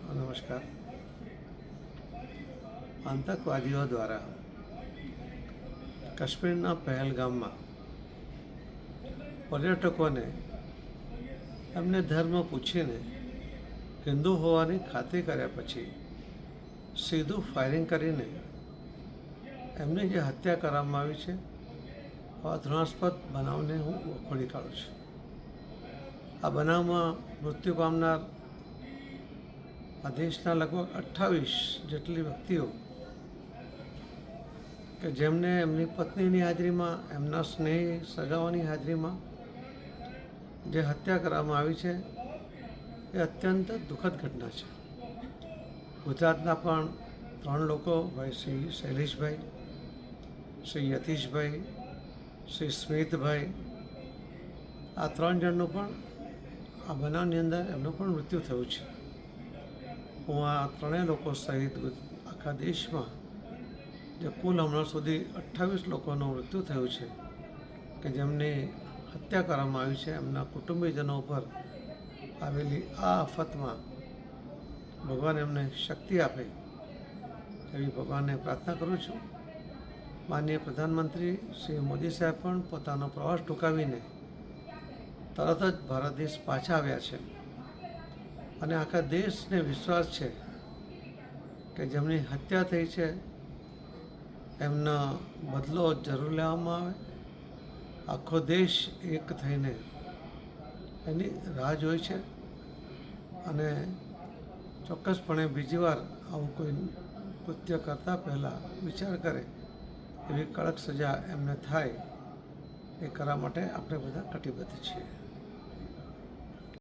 નમસ્કાર. આતંકવાદીઓ દ્વારા કાશ્મીરના પહેલગામમાં પર્યટકોને એમને ધર્મ પૂછીને હિન્દુ હોવાની ખાતરી કર્યા પછી સીધું ફાયરિંગ કરીને એમની જે હત્યા કરવામાં આવી છે આ ઘૃણાસ્પદ બનાવને હું વખોડી કાઢું છું. આ બનાવમાં મૃત્યુ પામનાર આ દેશના લગભગ 28 જેટલી વ્યક્તિઓ કે જેમને એમની પત્નીની હાજરીમાં, એમના સ્નેહી સગાઓની હાજરીમાં જે હત્યા કરવામાં આવી છે એ અત્યંત દુઃખદ ઘટના છે. ગુજરાતના પણ 3 લોકો, ભાઈ શ્રી શૈલેષભાઈ, શ્રી યતીશભાઈ, શ્રી સ્મિતભાઈ, આ 3 જણનું પણ આ બનાવની અંદર એમનું પણ મૃત્યુ થયું છે. હું આ 3 લોકો સહિત આખા દેશમાં જે કુલ હમણાં સુધી 28 લોકોનું મૃત્યુ થયું છે કે જેમની હત્યા કરવામાં આવી છે, એમના કુટુંબીજનો ઉપર આવેલી આ આફતમાં ભગવાન એમને શક્તિ આપે એવી ભગવાનને પ્રાર્થના કરું છું. માનનીય પ્રધાનમંત્રી શ્રી મોદી સાહેબ પણ પોતાનો પ્રવાસ ટૂંકાવીને તરત જ ભારત દેશ પાછા આવ્યા છે અને આખા દેશને વિશ્વાસ છે કે જેમની હત્યા થઈ છે એમનો બદલો જરૂર લેવામાં આવે. આખો દેશ એક થઈને એની રાહ જોઈ છે અને ચોક્કસપણે બીજી વાર આવું કોઈ કૃત્ય કરતાં પહેલાં વિચાર કરે એવી કડક સજા એમને થાય એ કરવા માટે આપણે બધા કટિબદ્ધ છીએ.